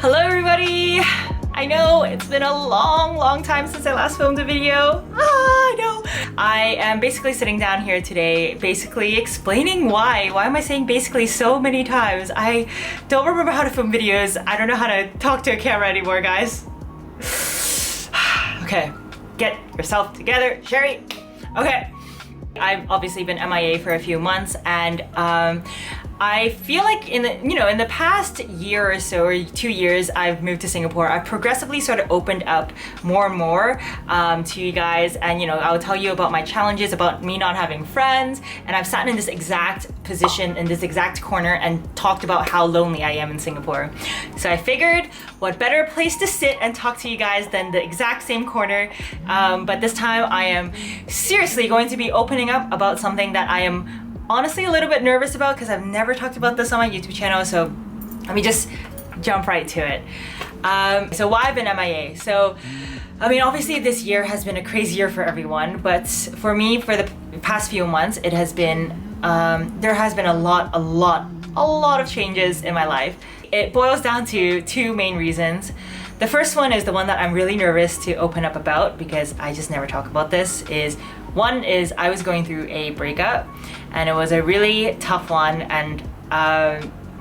Hello everybody! I know it's been a long time since I last filmed a video. I know. I am basically sitting down here today basically explaining why. Why am I saying basically so many times? I don't remember how to film videos. I don't know how to talk to a camera anymore, guys. Okay, get yourself together, Sherry. Okay. I've obviously been MIA for a few months, and I feel like in the past year or so, or 2 years, I've moved to Singapore. I've progressively sort of opened up more and more to you guys, and I'll tell you about my challenges, about me not having friends, and I've sat in this exact position, in this exact corner, and talked about how lonely I am in Singapore. So I figured, what better place to sit and talk to you guys than the exact same corner, but this time I am seriously going to be opening up about something that I am honestly a little bit nervous about, because I've never talked about this on my YouTube channel, so let me just jump right to it. So why I've been MIA? So, I mean, obviously this year has been a crazy year for everyone, but for me, for the past few months, it has been, there has been a lot of changes in my life. It boils down to two main reasons. The first one is the one that I'm really nervous to open up about, because I just never talk about this, is one is I was going through a breakup, and it was a really tough one, and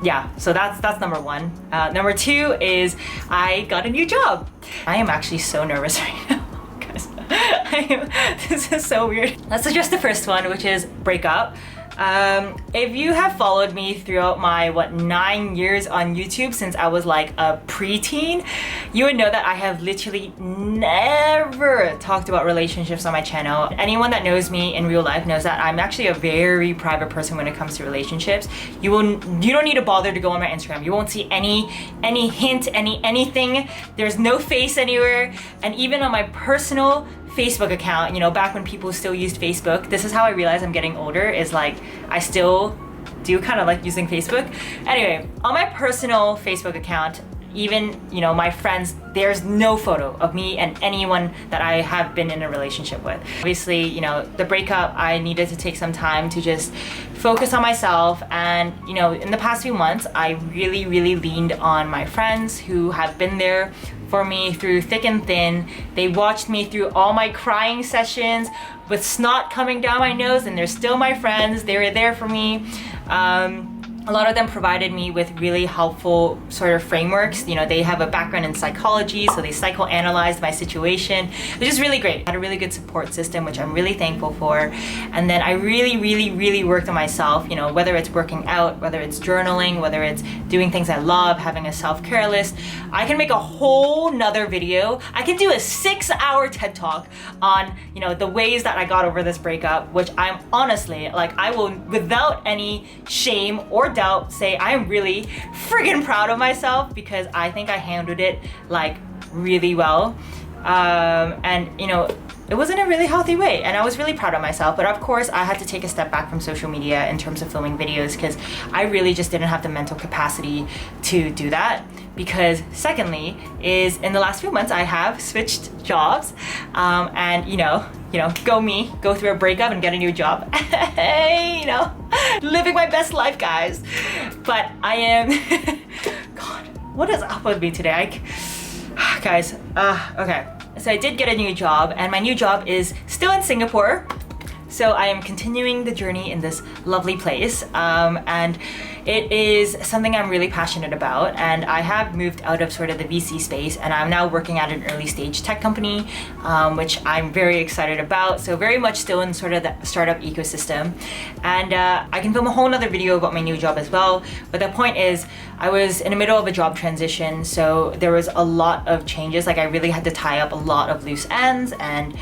yeah, so that's number one. Number two is I got a new job. I am actually so nervous right now, guys. This is so weird. Let's address the first one, which is breakup. If you have followed me throughout my 9 years on YouTube, since I was like a preteen, you would know that I have literally never talked about relationships on my channel. Anyone that knows me in real life knows that I'm actually a very private person when it comes to relationships. You don't need to bother to go on my Instagram. You won't see any hint, anything. There's no face anywhere, and even on my personal Facebook account, back when people still used Facebook, this is how I realized I'm getting older, is like I still do kind of like using Facebook. Anyway, on my personal Facebook account, even my friends, there's no photo of me and anyone that I have been in a relationship with. Obviously, the breakup, I needed to take some time to just focus on myself, and in the past few months I really leaned on my friends who have been there for me through thick and thin. They watched me through all my crying sessions with snot coming down my nose, and they're still my friends. They were there for me. A lot of them provided me with really helpful sort of frameworks. They have a background in psychology, so they psychoanalyzed my situation, which is really great. I had a really good support system, which I'm really thankful for. And then I really worked on myself, whether it's working out, whether it's journaling, whether it's doing things I love, having a self-care list. I can make a whole nother video. I can do a 6-hour TED Talk on, the ways that I got over this breakup, which I'm honestly, like, I will, without any shame or doubt, say I am really friggin' proud of myself, because I think I handled it like really well, and it was in a really healthy way, and I was really proud of myself. But of course I had to take a step back from social media in terms of filming videos, because I really just didn't have the mental capacity to do that. Because secondly is, in the last few months I have switched jobs, and go me, go through a breakup and get a new job. Hey, living my best life, guys. But I am God, what is up with me today? Guys, okay. So I did get a new job, and my new job is still in Singapore. So I am continuing the journey in this lovely place, and it is something I'm really passionate about, and I have moved out of sort of the VC space, and I'm now working at an early stage tech company, which I'm very excited about. So very much still in sort of the startup ecosystem, and I can film a whole nother video about my new job as well. But the point is, I was in the middle of a job transition, so there was a lot of changes. Like, I really had to tie up a lot of loose ends, and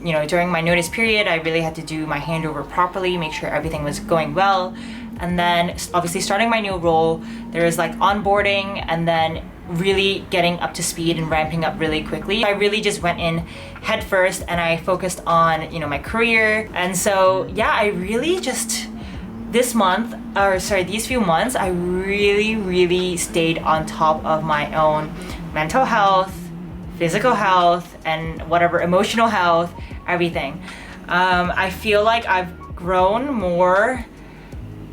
during my notice period, I really had to do my handover properly, make sure everything was going well. And then obviously starting my new role, there is like onboarding, and then really getting up to speed and ramping up really quickly. I really just went in head first, and I focused on my career. And so yeah, I really just these few months, I really stayed on top of my own mental health, physical health, and whatever, emotional health, everything. I feel like I've grown more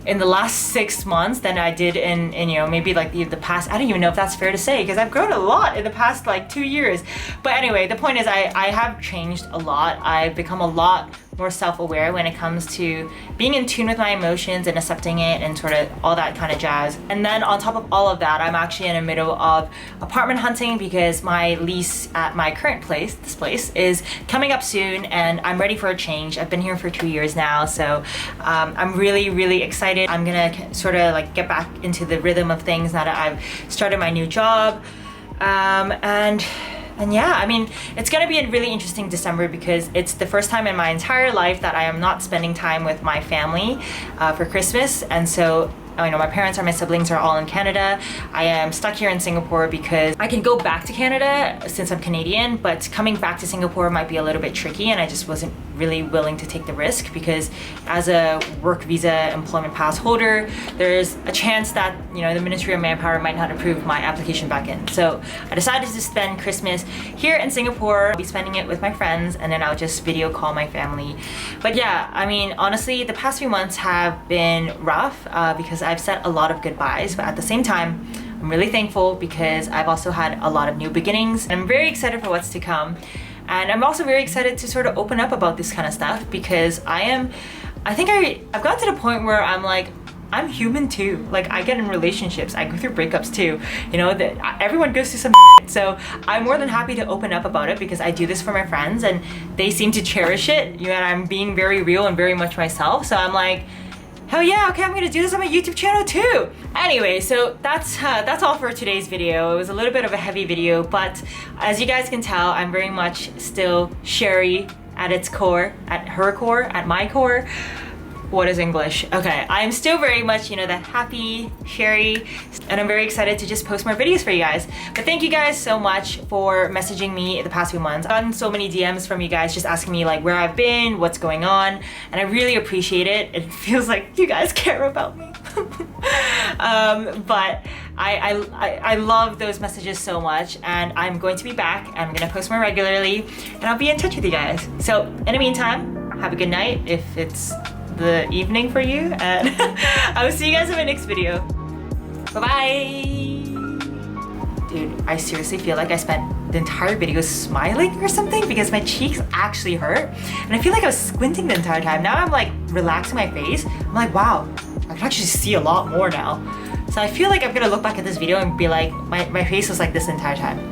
in the last 6 months than I did in you know, maybe like the past, I don't even know if that's fair to say, because I've grown a lot in the past like 2 years. But anyway, the point is I have changed a lot. I've become a lot more self-aware when it comes to being in tune with my emotions and accepting it and sort of all that kind of jazz. And then on top of all of that, I'm actually in the middle of apartment hunting because my lease at my current place, this place, is coming up soon and I'm ready for a change. I've been here for 2 years now, so I'm really excited. I'm gonna sort of like get back into the rhythm of things now that I've started my new job. And yeah, I mean, it's gonna be a really interesting December because it's the first time in my entire life that I am not spending time with my family for Christmas. And so, you know, my parents and my siblings are all in Canada. I am stuck here in Singapore because I can go back to Canada since I'm Canadian, but coming back to Singapore might be a little bit tricky, and I just wasn't really willing to take the risk because as a work visa employment pass holder, there's a chance that, you know, the Ministry of Manpower might not approve my application back in. So I decided to spend Christmas here in Singapore. I'll be spending it with my friends and then I'll just video call my family. But yeah, I mean, honestly, the past few months have been rough because I've said a lot of goodbyes, but at the same time, I'm really thankful because I've also had a lot of new beginnings. And I'm very excited for what's to come. And I'm also very excited to sort of open up about this kind of stuff because I've got to the point where I'm like, I'm human too. Like, I get in relationships, I go through breakups too. You know, that everyone goes through some shit. So I'm more than happy to open up about it because I do this for my friends and they seem to cherish it. You know, and I'm being very real and very much myself. So I'm like, hell yeah, okay, I'm gonna do this on my YouTube channel too. Anyway, so that's all for today's video. It was a little bit of a heavy video, but as you guys can tell, I'm very much still Sherry at its core, at her core, at my core. What is English? Okay, I'm still very much, you know, that happy Sherry, and I'm very excited to just post more videos for you guys. But thank you guys so much for messaging me the past few months. I've gotten so many DMs from you guys just asking me like where I've been, what's going on, and I really appreciate it. It feels like you guys care about me. But I love those messages so much, and I'm going to be back. I'm gonna post more regularly, and I'll be in touch with you guys. So in the meantime, have a good night if it's the evening for you, and I will see you guys in my next video. Bye-bye! Dude, I seriously feel like I spent the entire video smiling or something because my cheeks actually hurt, and I feel like I was squinting the entire time. Now I'm like relaxing my face. I'm like, wow, I can actually see a lot more now. So I feel like I'm gonna look back at this video and be like, my face was like this the entire time.